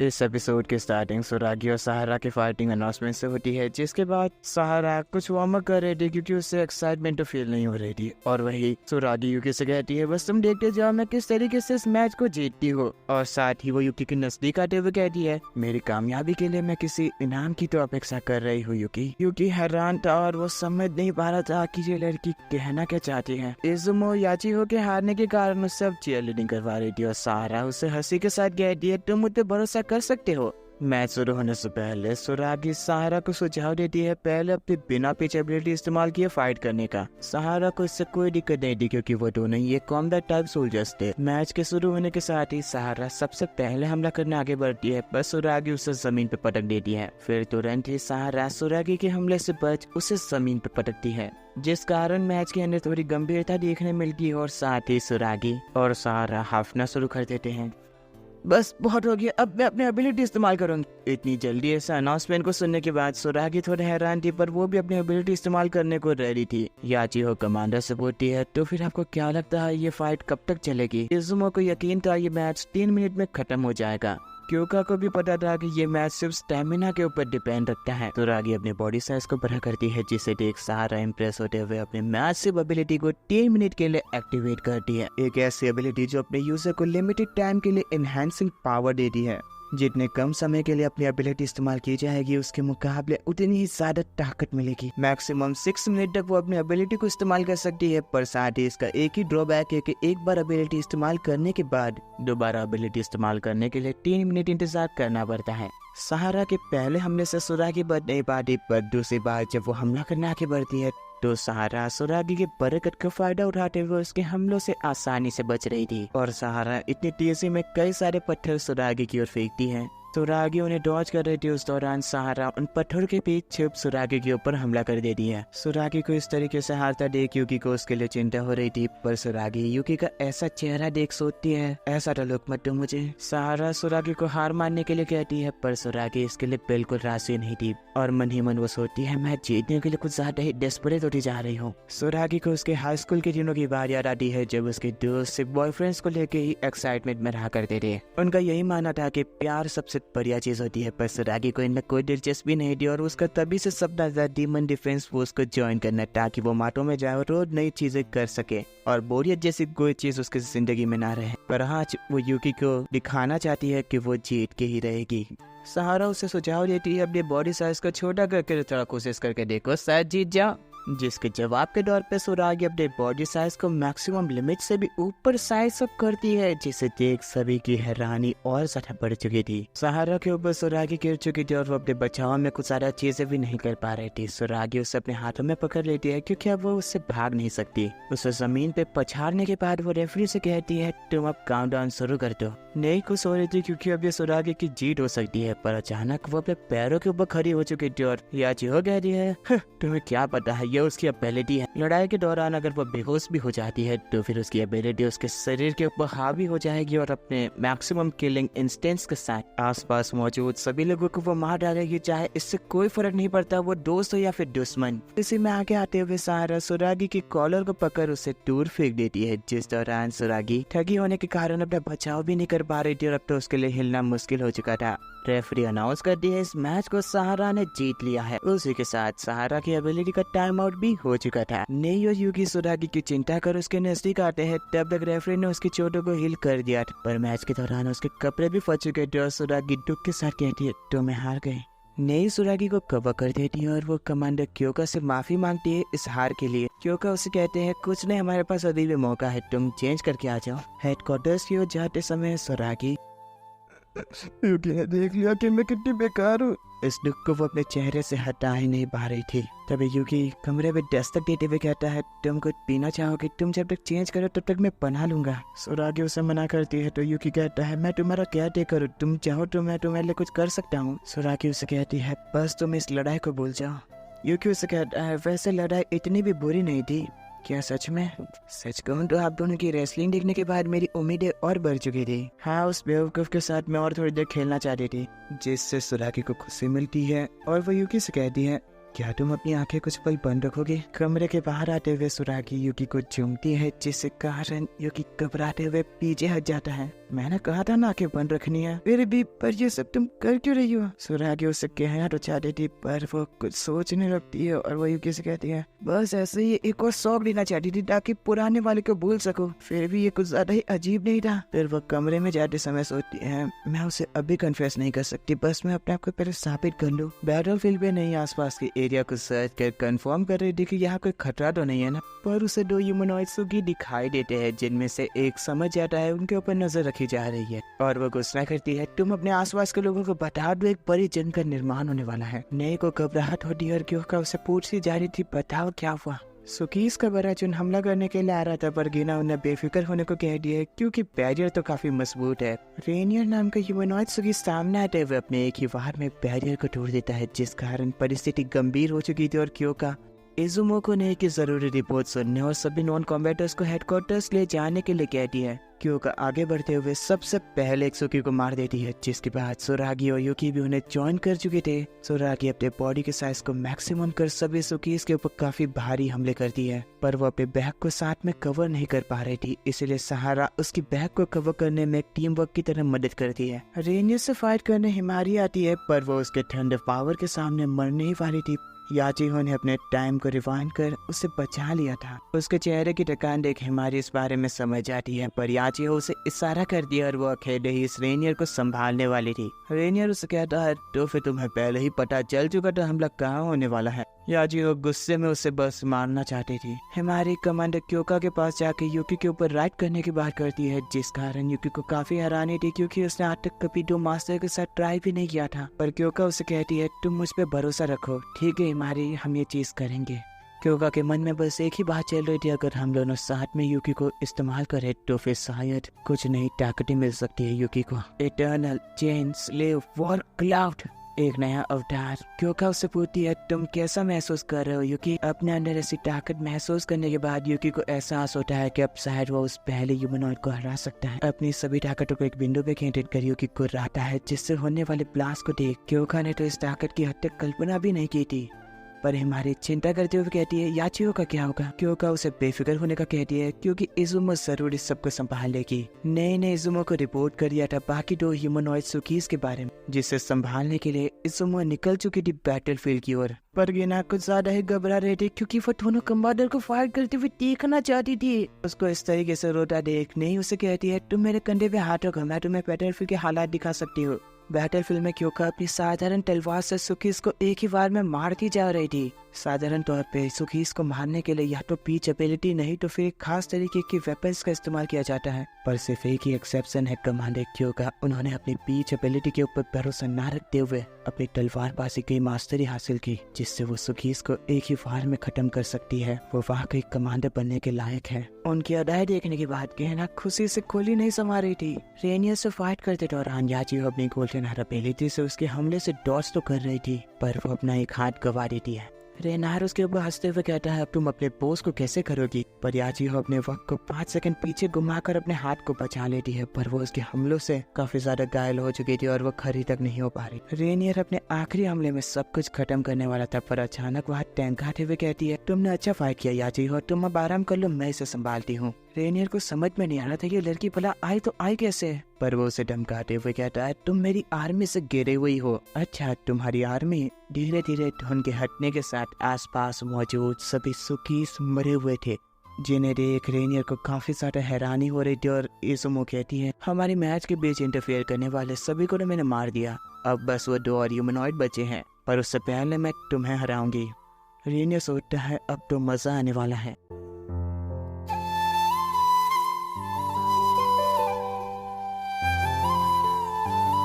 इस एपिसोड की स्टार्टिंग सुरागी और सहारा की फाइटिंग अनाउंसमेंट से होती है, जिसके बाद सहारा कुछ वार्म अप कर रही थी क्योंकि उससे एक्साइटमेंट तो फील नहीं हो रही थी। और वही सुरागी यूकी से कहती है बस तुम देखते जाओ मैं किस तरीके से इस मैच को जीतती हूँ। और साथ ही वो यूकी के नजदीक आते हुए कहती है मेरी कामयाबी के लिए मैं किसी इनाम की तो अपेक्षा कर रही हूँ। यूकी हैरान था और वो समझ नहीं पा रहा था कि ये लड़की कहना क्या चाहती है। इजुमो याचिहो के हारने के कारण उससे अब चीयरलीडिंग करवा रही थी और सहारा उसे हंसी के साथ कहती है तुम मुझ पे भरोसा कर सकते हो। मैच शुरू होने से पहले सुरागी सहारा को सुझाव देती है पहले अपनी बिना पिच एबिलिटी इस्तेमाल किए फाइट करने का। सहारा को इससे कोई दिक्कत नहीं थी क्योंकि वो दोनों ये कॉम्बैट टाइप सोल्जर्स थे। मैच के शुरू होने के साथ ही सहारा सबसे पहले हमला करने आगे बढ़ती है, बस सुरागी उसे जमीन पे पटक देती है। फिर तुरंत ही सहारा सुरागी के हमले से बच उसे जमीन पे पटकती है, जिस कारण मैच के अंदर थोड़ी गंभीरता देखने मिलती है और साथ ही सुरागी और सहारा हाफना शुरू कर देते हैं। बस बहुत हो गया, अब मैं अपनी एबिलिटी इस्तेमाल करूंगी। इतनी जल्दी ऐसा अनाउंसमेंट को सुनने के बाद सुरागी थोड़ी हैरान थी, पर वो भी अपनी एबिलिटी इस्तेमाल करने को रेडी थी। याचिहो कमांडर से पूछती है तो फिर आपको क्या लगता है ये फाइट कब तक चलेगी। इजुमो को यकीन था ये मैच 3 मिनट में खत्म हो जाएगा। क्योंका को भी पता था कि ये मैच सिर्फ स्टेमिना के ऊपर डिपेंड रखता है। सुरागी अपने बॉडी साइज को बड़ा करती है, जिसे देख सहारा इम्प्रेस होते हुए अपने मैसिव एबिलिटी को 3 मिनट के लिए एक्टिवेट करती है। एक ऐसी एबिलिटी जो अपने यूजर को लिमिटेड टाइम के लिए एनहांसिंग पावर देती है। जितने कम समय के लिए अपनी एबिलिटी इस्तेमाल की जाएगी उसके मुकाबले उतनी ही ज्यादा ताकत मिलेगी। मैक्सिमम 6 मिनट तक वो अपनी एबिलिटी को इस्तेमाल कर सकती है, पर साथ ही इसका एक ही ड्रॉबैक है कि एक बार एबिलिटी इस्तेमाल करने के बाद दोबारा एबिलिटी इस्तेमाल करने के लिए 3 मिनट इंतजार करना पड़ता है। सहारा के पहले हमले से सुरागी बच नहीं पाती, पर दूसरी बार जब वो हमला करने आगे बढ़ती है तो सहारा सुरागी के बरकत का फायदा उठाते हुए उसके हमलों से आसानी से बच रही थी। और सहारा इतनी तेजी में कई सारे पत्थर सुरागी की ओर फेंकती है। सुरागी उन्हें डॉज कर रही थी, उस दौरान सहारा उन पत्थर के बीच छिप सुरागी के ऊपर हमला कर देती है। सुरागी को इस तरीके से हारता देख यूकी को उसके लिए चिंता हो रही थी, पर सुरागी यूकी का ऐसा चेहरा देख सोचती है ऐसा तो लुक मत दो मुझे। सहारा सुरागी को हार मानने के लिए कहती है, पर सुरागी इसके लिए बिल्कुल राजी नहीं थी और मन ही मन वो सोचती है मैं जीतने के लिए कुछ ज्यादा ही डेस्परेट होती जा रही हूँ। सुरागी को उसके हाई स्कूल के दिनों की बात याद आती है जब उसके दोस्त सिर्फ बॉयफ्रेंड्स को लेके ही एक्साइटमेंट में रहा करते थे। उनका यही मानना था कि प्यार सबसे बढ़िया चीज होती है, पर सुरागी को इनमें कोई दिलचस्पी नहीं थी और उसका तभी से सपना था डीमन डिफेंस फोर्स को ज्वाइन करना, ताकि वो माटो में जाए और रोज नई चीजें कर सके और बोरियत जैसी कोई चीज उसकी जिंदगी में ना रहे। पर आज वो यूकी को दिखाना चाहती है कि वो जीत के ही रहेगी। सहारा उसे सुझाव देती है अपने बॉडी साइज को छोटा करके थोड़ा कोशिश करके देखो, शायद जीत जाओ। जिसके जवाब के तौर पे सुरागी अपने बॉडी साइज को मैक्सिमम लिमिट से भी ऊपर साइज अप करती है, जिसे देख सभी की हैरानी और ज्यादा बढ़ चुकी थी। सहारा के ऊपर सुरागी गिर चुकी थी और वो अपने बचाव में कुछ सारा चीजें भी नहीं कर पा रही थी। सुरागी उसे अपने हाथों में पकड़ लेती है क्योंकि अब वो उससे भाग नहीं सकती। उसे जमीन पे पछाड़ने के बाद वो रेफरी से कहती है तुम अब काउंटडाउन शुरू कर दो। नहीं खुश हो रही थी क्योंकि अब ये सुरागी की जीत हो सकती है, पर अचानक वो अपने पैरों के ऊपर खड़ी हो चुकी थी और याचिहो कहती है तुम्हें क्या पता है ये उसकी एबिलिटी है। लड़ाई के दौरान अगर वो बेहोश भी हो जाती है तो फिर उसकी एबिलिटी उसके शरीर के ऊपर हावी हो जाएगी और अपने मैक्सिमम किलिंग इंस्टेंस के साथ आसपास मौजूद सभी लोगों को वो मार डालेगी, चाहे इससे कोई फर्क नहीं पड़ता वो दोस्त हो या फिर दुश्मन। इसी में आगे आते हुए सहारा सुरागी की कॉलर को पकड़ उसे दूर फेंक देती है, जिस दौरान सुरागी ठगी होने के कारण अपना बचाव भी नहीं कर पा रही थी और अब तो उसके लिए हिलना मुश्किल हो चुका था। रेफरी अनाउंस करती है इस मैच को सहारा ने जीत लिया है। उसी के साथ सहारा की एबिलिटी का टाइम आउट भी हो चुका था। नेई और यूकी सुरागी की चिंता कर उसके नजदीक आते हैं, तब तक रेफरी ने उसकी चोटों को हील कर दिया था, पर मैच के दौरान उसके कपड़े भी फट चुके थे और सुरागी दुख के साथ कहती है तो मैं हार गई। नई सुरागी को कवर कर देती है और वो कमांडर क्योका से माफी मांगती है इस हार के लिए। क्योका उसे कहते हैं कुछ नहीं, हमारे पास अभी भी मौका है, तुम चेंज करके आ जाओ। हेडक्वार्टर्स की ओर जाते समय सुरागी यूकी ने देख लिया कि मैं कितनी बेकार हूँ। इस दुख को वो अपने चेहरे से हटा ही नहीं पा रही थी। तभी यूकी कमरे में दस्तक देते हुए कहता है तुम कुछ पीना चाहोगे, तुम जब तक चेंज करो तब तक मैं पना लूंगा। सुरागी उसे मना करती है तो यूकी कहता है मैं तुम्हारा क्या टेकर हूँ, तुम चाहो तो मैं तुम्हारे लिए कुछ कर सकता हूँ। सुरागी उसे कहती है बस तुम इस लड़ाई को भूल जाओ। यूकी उसे कहता है वैसे लड़ाई इतनी भी बुरी नहीं थी। क्या सच में? सच कहूं तो आप दोनों की रेसलिंग देखने के बाद मेरी उम्मीदें और बढ़ चुकी थी। हाँ, उस बेवकूफ के साथ मैं और थोड़ी देर खेलना चाहती थी, जिससे सुरागी को खुशी मिलती है और वो यूकी से कहती है क्या तुम अपनी आंखें कुछ पल बंद रखोगे? कमरे के बाहर आते हुए सुरागी युकी को चूमती है, जिससे कारण युकी घबराते हुए पीछे हट जाता है। मैंने कहा था ना आंखें बंद रखनी है, फिर भी पर ये सब तुम कर क्यों रही हो? सुरागी उससे कहना तो चाहती थी, पर वो कुछ सोचने लगती है और वो युकी से कहती है, बस ऐसे ही एक और शौक लेना चाहती थी ताकि पुराने वाले को भूल सको। फिर भी ये कुछ ज्यादा ही अजीब नहीं था। फिर वो कमरे में जाते समय सोचती है, मैं उसे अभी कन्फेस नहीं कर सकती, बस मैं अपने आप को पहले साबित कर लूं। बैटलफील्ड पे नहीं, आसपास के एरिया को सर्च कर कंफर्म कर रही थी कि यहाँ कोई खतरा तो नहीं है ना। पर उसे 2 ह्यूमनॉइड सुगी दिखाई देते हैं, जिनमें से एक समझ जाता है उनके ऊपर नजर रखी जा रही है और वो गुस्सा करती है, तुम अपने आसपास के लोगों को बता दो, एक बड़ी जंग का निर्माण होने वाला है। नए को घबराहट होती है और क्यों का उसे पूछती जा रही थी, बताओ क्या हुआ? सुकीस का बड़ा चुन हमला करने के लिए आ रहा था, पर गिना उन्हें बेफिक्र होने को कह दिया क्योंकि बैरियर तो काफी मजबूत है। रेनियर नाम का ह्यूमनॉइड सुकीस सामने आते हुए अपने एक ही वार में बैरियर को तोड़ देता है, जिस कारण परिस्थिति गंभीर हो चुकी थी और क्यों का इजुमो ने की जरूरी रिपोर्ट सुनने और सभी नॉन कॉम्बैटर्स को हेडक्वार्टर्स ले जाने के लिए कहती है। क्योंकि आगे बढ़ते हुए सबसे पहले एक सुकी को मार देती है, जिसके बाद सुरागी और युकी भी उन्हें ज्वाइन कर चुके थे। सुरागी अपने बॉडी के साइज को मैक्सिमम कर सभी सुकीस के ऊपर काफी भारी हमले करती है, पर वो अपने बैग को साथ में कवर नहीं कर पा रही थी, इसलिए सहारा उसकी बैग को कवर करने में टीम वर्क की तरह मदद करती है। रेनियर से फाइट करने हिमारी आती है, पर वो उसके थंडर पावर के सामने मरने ही वाली थी। याचिहो ने अपने टाइम को रिवाइंड कर उसे बचा लिया था। उसके चेहरे की थकान देख हिमारी इस बारे में समझ जाती है, पर याचिहो उसे इशारा कर दिया और वो अकेले ही इस रेनियर को संभालने वाली थी। रेनियर उसे कहता है, तो फिर तुम्हें पहले ही पता चल चुका था हमला कहाँ होने वाला है। याचिहो गुस्से में उसे बस मारना चाहती थी। हिमारी कमांडर क्योका के पास जाकर युकी के ऊपर राइड करने की बात करती है, जिस कारण युकी को काफी हैरानी थी क्योंकि उसने आज तक कभी 2 मास्टर के साथ ट्राई भी नहीं किया था। पर क्योका उसे कहती है, तुम मुझ पे भरोसा रखो, ठीक है हिमारी, हम ये चीज करेंगे। क्योका के मन में बस एक ही बात चल रही थी, अगर हम दोनों साथ में युकी को इस्तेमाल करें तो फिर शायद कुछ नई ताकतें मिल सकती है युकी को। Eternal chain slave war cloud, एक नया अवतार। क्योंकि उससे पूछती है, तुम कैसा महसूस कर रहे हो युकी? अपने अंदर ऐसी ताकत महसूस करने के बाद युकी को एहसास होता है कि अब शायद वो उस पहले ह्यूमनॉइड को हरा सकता है। अपनी सभी ताकतों को एक बिंदु पे केंद्रित कर युकी को रहता है, जिससे होने वाले ब्लास्ट को देख क्योका ने तो इस ताकत की हद तक कल्पना भी नहीं की थी। पर हिमारी चिंता करते हुए कहती है, याचिहो का क्या होगा? क्योंकि उसे बेफिक्र होने का कहती है क्योंकि इजुमो जरूर इस सबको संभाल लेगी। ने इजुमो को रिपोर्ट कर दिया था बाकी 2 ह्यूमनॉइड सुकीस के बारे में, जिसे संभालने के लिए इजुमो निकल चुकी थी बैटलफील्ड की ओर। पर गिना कुछ ज्यादा ही घबरा रहे थे क्योंकि वो दोनों कमांडर को फाइट करते हुए देखना चाहती थी। उसको इस तरीके से रोता देख नहीं उसे कहती है, तुम मेरे कंधे पे हाथ रखो, मैं तुम्हें बैटलफील्ड के हालात दिखा सकती हूँ। बैटलफील्ड में क्योका अपनी साधारण तलवार से सुकीस को एक ही बार में मारती जा रही थी। साधारण तौर पे सुकीस को मारने के लिए या तो पीच एबिलिटी नहीं तो फिर खास तरीके की वेपन्स का इस्तेमाल किया जाता है, पर सिर्फ एक ही एक्सेप्शन है कमांडर क्योका। उन्होंने अपनी पीच एबिलिटी के ऊपर भरोसा न रखते हुए अपनी तलवारबाजी की मास्टरी हासिल की, जिससे वो सुकीस को एक ही वार में खत्म कर सकती है। वो वाकई कमांडर बनने के लायक है। उनकी अदाएं देखने के बाद कहना खुशी से खोली नहीं समा रही थी। रेनियर से फाइट करते दौरान याचिहो अपनी गोल्डन एबिलिटी से उसके हमले से डॉज तो कर रही थी, पर वो अपना एक हाथ गवा देती है। रेनार उसके ऊपर हंसते हुए कहता है, अब तुम अपने बोस को कैसे करोगी? पर याचिहो अपने वक्त को 5 सेकंड पीछे घुमाकर अपने हाथ को बचा लेती है, पर वो उसके हमलों से काफी ज्यादा घायल हो चुकी थी और वो खड़ी तक नहीं हो पा रही। रेनियर अपने आखिरी हमले में सब कुछ खत्म करने वाला था, पर अचानक वह टैंक आते हुए कहती है, तुमने अच्छा फाइट किया याचिहो, तुम अब आराम कर लो, मैं इसे संभालती हूँ। रेनियर को समझ में नहीं आ रहा था ये लड़की भला आई तो आई कैसे, पर वो उसे धमकाते हुए कहता है, तुम मेरी आर्मी से गिरे हुई हो। अच्छा, तुम्हारी आर्मी? धीरे धीरे धुन के हटने के साथ आसपास मौजूद सभी सुकीस मरे हुए थे, जिन्हें देख रेनियर को काफी ज्यादा हैरानी हो रही थी और इजुमो कहती है, हमारी मैच के बीच इंटरफेयर करने वाले सभी को मैंने मार दिया, अब बस वो 2 और ह्यूमनॉइड बचे हैं, पर उससे पहले मैं तुम्हें हराऊंगी। रेनियर सोचता है अब तो मजा आने वाला है।